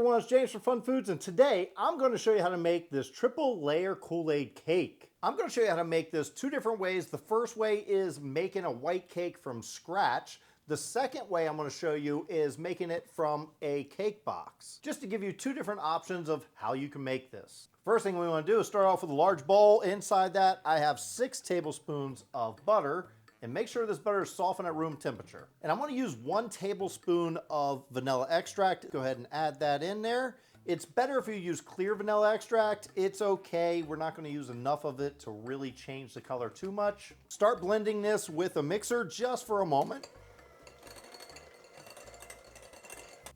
everyone, it's James from FunFoods, and today I'm going to show you how to make this triple layer Kool-Aid cake. I'm going to show you how to make this two different ways. The first way is making a white cake from scratch. The second way I'm going to show you is making it from a cake box. Just to give you two different options of how you can make this. First thing we want to do is start off with a large bowl. Inside that I have 6 tablespoons of butter. And make sure this butter is softened at room temperature. And I'm going to use 1 tablespoon of vanilla extract. Go ahead and add that in there. It's better if you use clear vanilla extract. It's okay. We're not going to use enough of it to really change the color too much. Start blending this with a mixer just for a moment.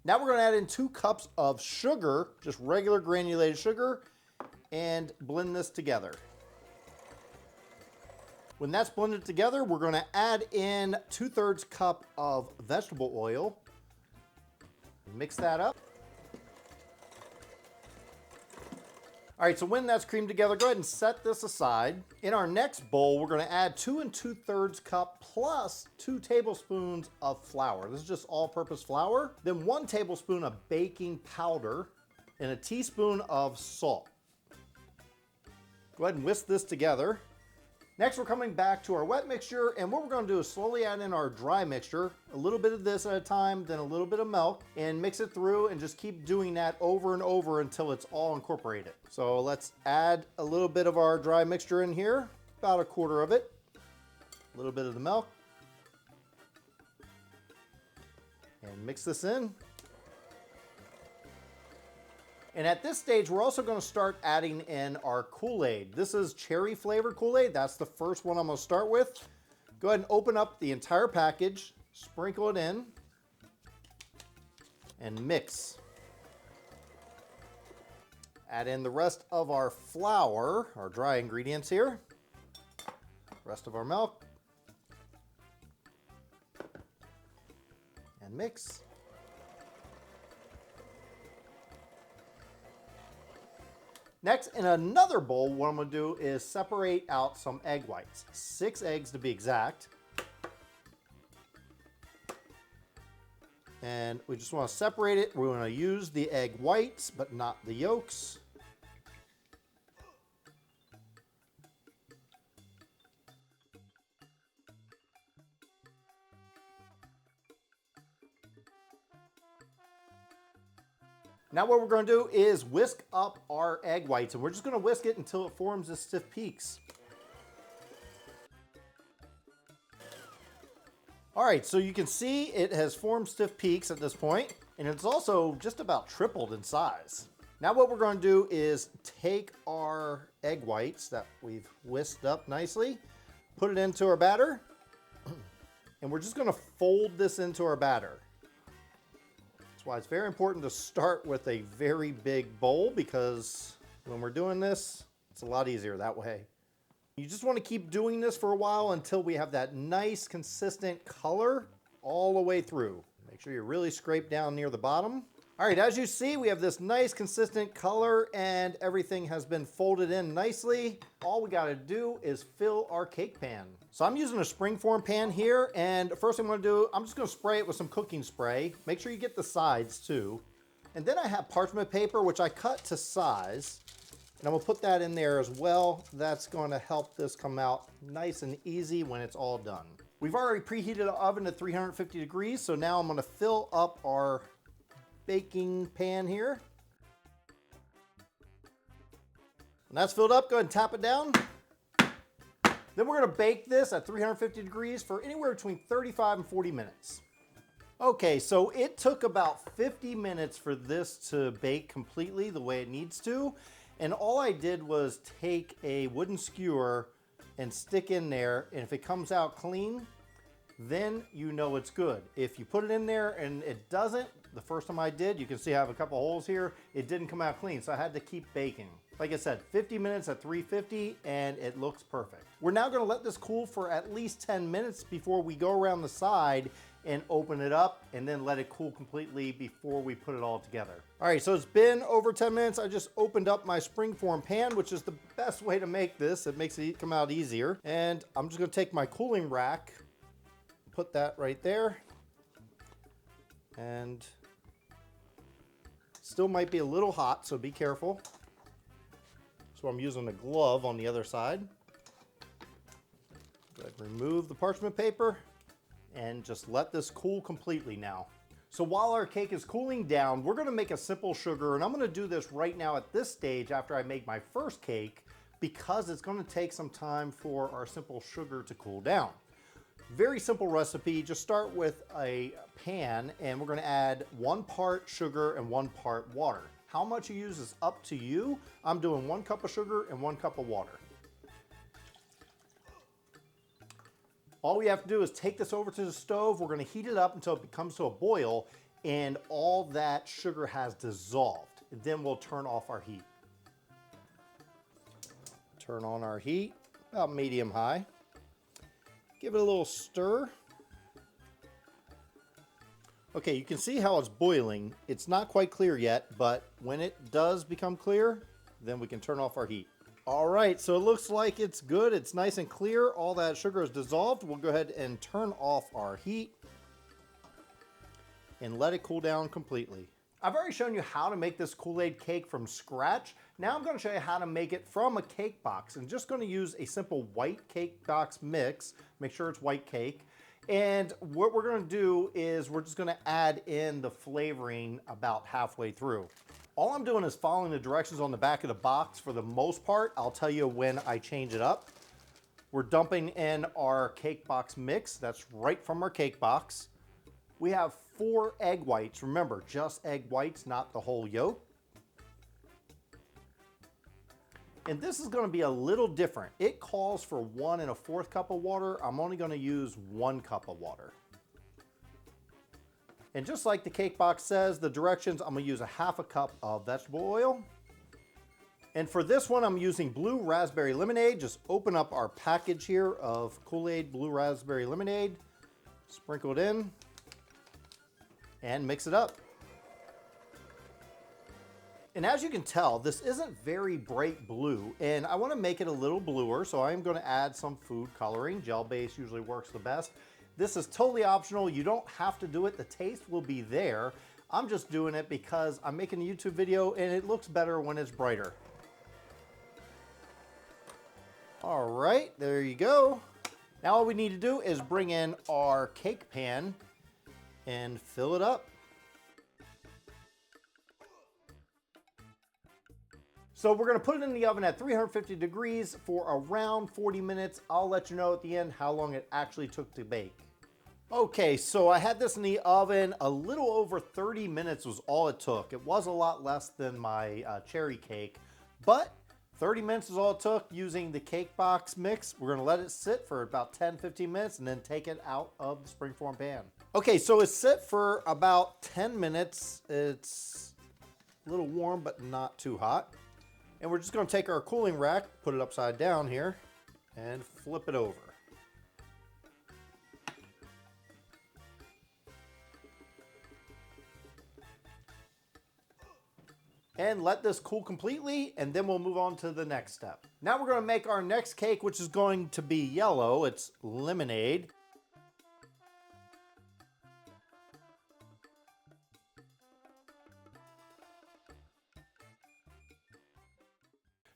Now we're going to add in 2 cups of sugar, just regular granulated sugar, and blend this together. When that's blended together, we're going to add in 2/3 cup of vegetable oil. Mix that up. All right, so when that's creamed together, go ahead and set this aside. In our next bowl, we're going to add 2 2/3 cup plus 2 tablespoons of flour. This is just all-purpose flour. Then 1 tablespoon of baking powder and a teaspoon of salt. Go ahead and whisk this together. Next, we're coming back to our wet mixture, and what we're going to do is slowly add in our dry mixture, a little bit of this at a time, then a little bit of milk, and mix it through and just keep doing that over and over until it's all incorporated. So let's add a little bit of our dry mixture in here, about 1/4 of it, a little bit of the milk, and mix this in. And at this stage, we're also going to start adding in our Kool-Aid. This is cherry flavored Kool-Aid. That's the first one I'm going to start with. Go ahead and open up the entire package, sprinkle it in, and mix. Add in the rest of our flour, our dry ingredients here, rest of our milk, and mix. Next, in another bowl, what I'm going to do is separate out some egg whites. 6 eggs to be exact. And we just want to separate it. We're going to use the egg whites, but not the yolks. Now what we're going to do is whisk up our egg whites, and we're just going to whisk it until it forms the stiff peaks. All right, so you can see it has formed stiff peaks at this point, and it's also just about tripled in size. Now what we're going to do is take our egg whites that we've whisked up nicely, put it into our batter, and we're just going to fold this into our batter. Why it's very important to start with a very big bowl, because when we're doing this, it's a lot easier that way. You just want to keep doing this for a while until we have that nice consistent color all the way through. Make sure you really scrape down near the bottom. All right, as you see, we have this nice consistent color and everything has been folded in nicely. All we got to do is fill our cake pan. So I'm using a springform pan here, and the first thing I'm going to do, I'm just going to spray it with some cooking spray. Make sure you get the sides too. And then I have parchment paper, which I cut to size, and I'm going to put that in there as well. That's going to help this come out nice and easy when it's all done. We've already preheated the oven at 350 degrees, so now I'm going to fill up our baking pan here. When that's filled up, go ahead and tap it down. Then we're going to bake this at 350 degrees for anywhere between 35 and 40 minutes. Okay, so it took about 50 minutes for this to bake completely the way it needs to. And all I did was take a wooden skewer and stick in there, and if it comes out clean, then you know it's good. If you put it in there and it doesn't, the first time I did, you can see I have a couple holes here, it didn't come out clean, so I had to keep baking. Like I said, 50 minutes at 350 and it looks perfect. We're now gonna let this cool for at least 10 minutes before we go around the side and open it up and then let it cool completely before we put it all together. All right, so it's been over 10 minutes. I just opened up my springform pan, which is the best way to make this. It makes it come out easier. And I'm just gonna take my cooling rack, put that right there, and Still might be a little hot, so be careful. So I'm using a glove on the other side. Go ahead and remove the parchment paper and just let this cool completely now. So while our cake is cooling down, we're gonna make a simple sugar, and I'm gonna do this right now at this stage after I make my first cake, because it's gonna take some time for our simple sugar to cool down. Very simple recipe. Just start with a pan, and we're gonna add 1 part sugar and 1 part water. How much you use is up to you. I'm doing 1 cup of sugar and 1 cup of water. All we have to do is take this over to the stove. We're gonna heat it up until it comes to a boil and all that sugar has dissolved. And then we'll turn off our heat. Turn on our heat, about medium high. Give it a little stir. Okay, you can see how it's boiling. It's not quite clear yet, but when it does become clear, then we can turn off our heat. All right, so it looks like it's good. It's nice and clear. All that sugar is dissolved. We'll go ahead and turn off our heat and let it cool down completely. I've already shown you how to make this Kool-Aid cake from scratch. Now I'm going to show you how to make it from a cake box. I'm just going to use a simple white cake box mix. Make sure it's white cake. And what we're going to do is we're just going to add in the flavoring about halfway through. All I'm doing is following the directions on the back of the box for the most part. I'll tell you when I change it up. We're dumping in our cake box mix. That's right from our cake box. We have 4 egg whites. Remember, just egg whites, not the whole yolk. And this is going to be a little different. It calls for 1 1/4 cup of water. I'm only going to use 1 cup of water. And just like the cake box says, the directions, I'm going to use a 1/2 cup of vegetable oil. And for this one, I'm using blue raspberry lemonade. Just open up our package here of Kool-Aid blue raspberry lemonade. Sprinkle it in. And mix it up. And as you can tell, this isn't very bright blue, and I want to make it a little bluer, so I'm going to add some food coloring. Gel base usually works the best. This is totally optional. You don't have to do it. The taste will be there. I'm just doing it because I'm making a YouTube video and it looks better when it's brighter. All right, there you go. Now all we need to do is bring in our cake pan and fill it up. So we're gonna put it in the oven at 350 degrees for around 40 minutes. I'll let you know at the end how long it actually took to bake. Okay, so I had this in the oven. A little over 30 minutes was all it took. It was a lot less than my cherry cake, but 30 minutes is all it took using the cake box mix. We're gonna let it sit for about 10-15 minutes and then take it out of the springform pan. Okay, so it's sit for about 10 minutes. It's a little warm, but not too hot. And we're just gonna take our cooling rack, put it upside down here, and flip it over. And let this cool completely, and then we'll move on to the next step. Now we're gonna make our next cake, which is going to be yellow. It's lemonade.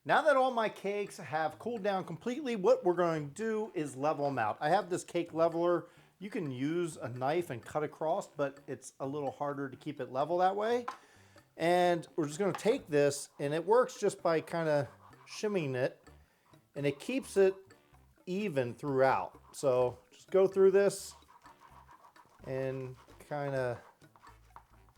Now that all my cakes have cooled down completely, what we're going to do is level them out. I have this cake leveler. You can use a knife and cut across, but it's a little harder to keep it level that way. And we're just going to take this, and it works just by kind of shimmying it, and it keeps it even throughout. So just go through this and kind of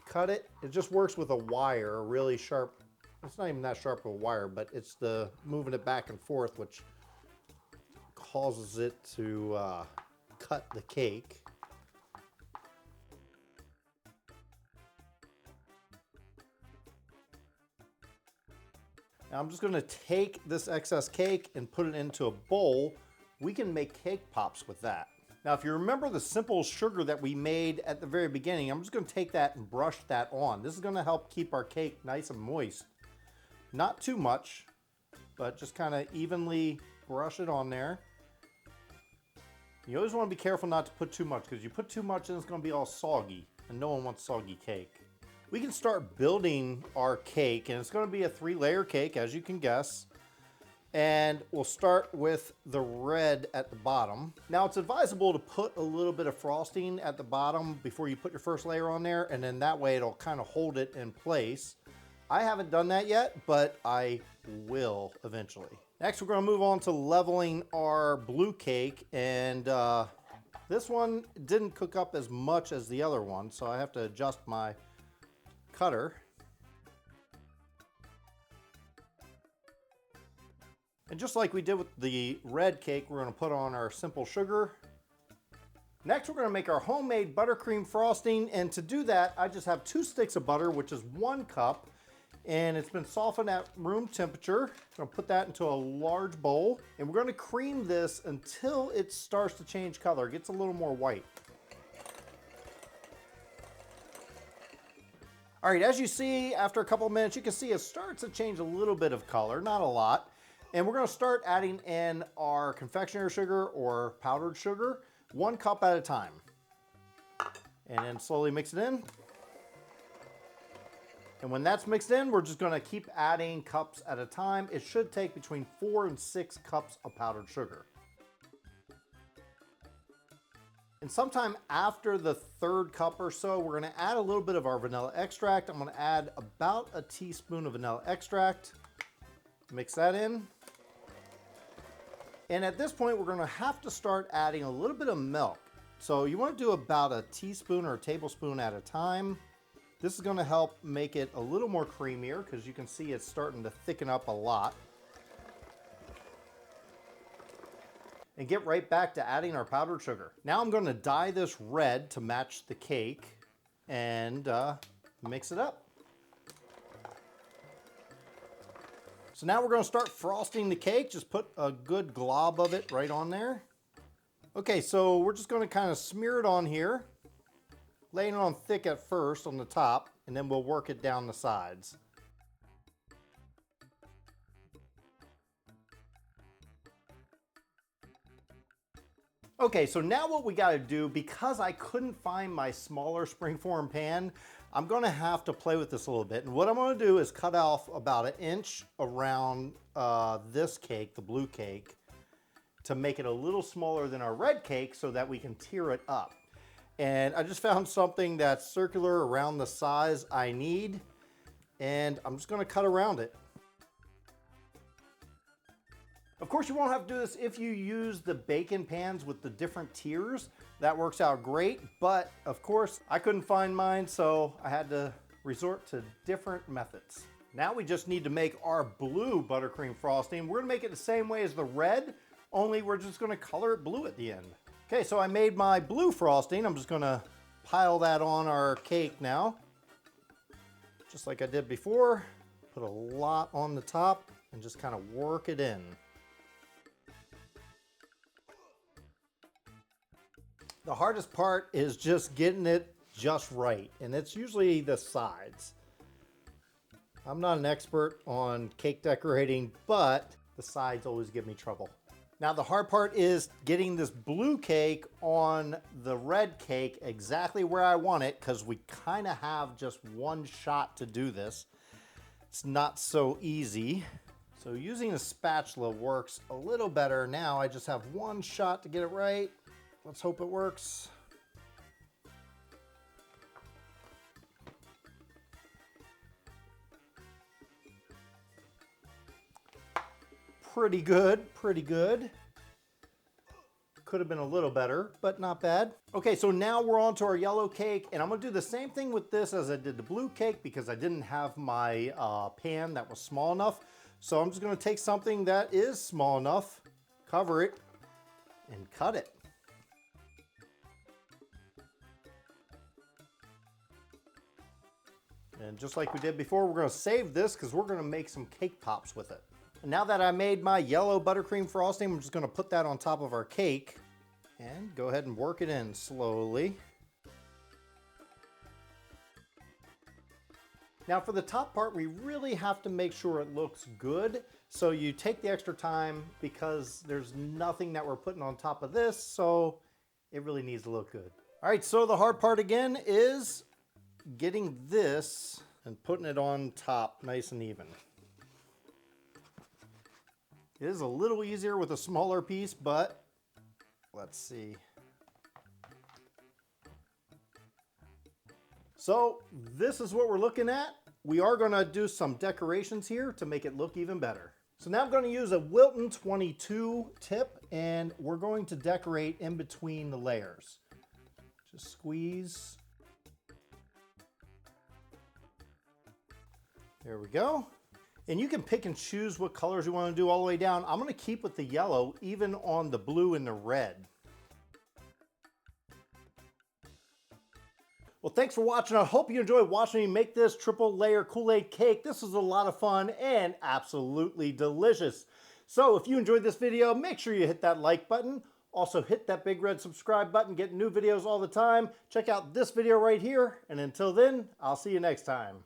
cut it. It just works with a wire, a really sharp. It's not even that sharp of a wire, but it's the moving it back and forth which causes it to cut the cake. Now I'm just going to take this excess cake and put it into a bowl. We can make cake pops with that. Now if you remember the simple sugar that we made at the very beginning, I'm just going to take that and brush that on. This is going to help keep our cake nice and moist. Not too much, but just kind of evenly brush it on there. You always want to be careful not to put too much, because you put too much and it's going to be all soggy, and no one wants soggy cake. we can start building our cake, and it's going to be a 3-layer cake, as you can guess. And we'll start with the red at the bottom. Now it's advisable to put a little bit of frosting at the bottom before you put your first layer on there, and then that way it'll kind of hold it in place. I haven't done that yet, but I will eventually. Next, we're going to move on to leveling our blue cake, and this one didn't cook up as much as the other one, so I have to adjust my cutter. And just like we did with the red cake, we're going to put on our simple sugar. Next, we're going to make our homemade buttercream frosting, and to do that, I just have 2 sticks of butter, which is 1 cup, and it's been softened at room temperature. I'm going to put that into a large bowl, and we're going to cream this until it starts to change color, gets a little more white. All right, as you see, after a couple of minutes, you can see it starts to change a little bit of color, not a lot. And we're going to start adding in our confectionery sugar or powdered sugar, 1 cup at a time. And then slowly mix it in. And when that's mixed in, we're just going to keep adding cups at a time. It should take between 4 and 6 cups of powdered sugar. And sometime after the 3rd cup or so, we're going to add a little bit of our vanilla extract. I'm going to add about a teaspoon of vanilla extract. Mix that in. And at this point, we're going to have to start adding a little bit of milk. So you want to do about a teaspoon or a tablespoon at a time. This is going to help make it a little more creamier because you can see it's starting to thicken up a lot. And get right back to adding our powdered sugar. Now I'm going to dye this red to match the cake and mix it up. So now we're going to start frosting the cake. Just put a good glob of it right on there. Okay, so we're just going to kind of smear it on here, laying it on thick at first on the top, and then we'll work it down the sides. Okay, so now what we got to do, because I couldn't find my smaller springform pan, I'm going to have to play with this a little bit. And what I'm going to do is cut off about 1 inch around this cake, the blue cake, to make it a little smaller than our red cake so that we can tier it up. And I just found something that's circular around the size I need, and I'm just going to cut around it. Of course, you won't have to do this if you use the bacon pans with the different tiers. That works out great, but of course, I couldn't find mine, so I had to resort to different methods. Now we just need to make our blue buttercream frosting. We're gonna make it the same way as the red, only we're just gonna color it blue at the end. Okay, so I made my blue frosting. I'm just gonna pile that on our cake now. Just like I did before, put a lot on the top and just kind of work it in. The hardest part is just getting it just right, and it's usually the sides. I'm not an expert on cake decorating, but the sides always give me trouble. Now the hard part is getting this blue cake on the red cake exactly where I want it, because we kind of have just 1 shot to do this. It's not so easy. So using a spatula works a little better. Now I just have 1 shot to get it right. Let's hope it works. Pretty good, pretty good. Could have been a little better, but not bad. Okay, so now we're on to our yellow cake, and I'm gonna do the same thing with this as I did the blue cake because I didn't have my pan that was small enough. So I'm just gonna take something that is small enough, cover it, and cut it. And just like we did before, we're going to save this because we're going to make some cake pops with it. And now that I made my yellow buttercream frosting, I'm just going to put that on top of our cake and go ahead and work it in slowly. Now for the top part, we really have to make sure it looks good. So you take the extra time because there's nothing that we're putting on top of this, so it really needs to look good. All right, so the hard part again is getting this and putting it on top nice and even. It is a little easier with a smaller piece, but let's see. So this is what we're looking at. We are going to do some decorations here to make it look even better. So now I'm going to use a Wilton 22 tip, and we're going to decorate in between the layers. Just squeeze. There we go. And you can pick and choose what colors you want to do all the way down. I'm going to keep with the yellow, even on the blue and the red. Well, thanks for watching. I hope you enjoyed watching me make this triple layer Kool-Aid cake. This was a lot of fun and absolutely delicious. So if you enjoyed this video, make sure you hit that like button. Also hit that big red subscribe button, get new videos all the time. Check out this video right here. And until then, I'll see you next time.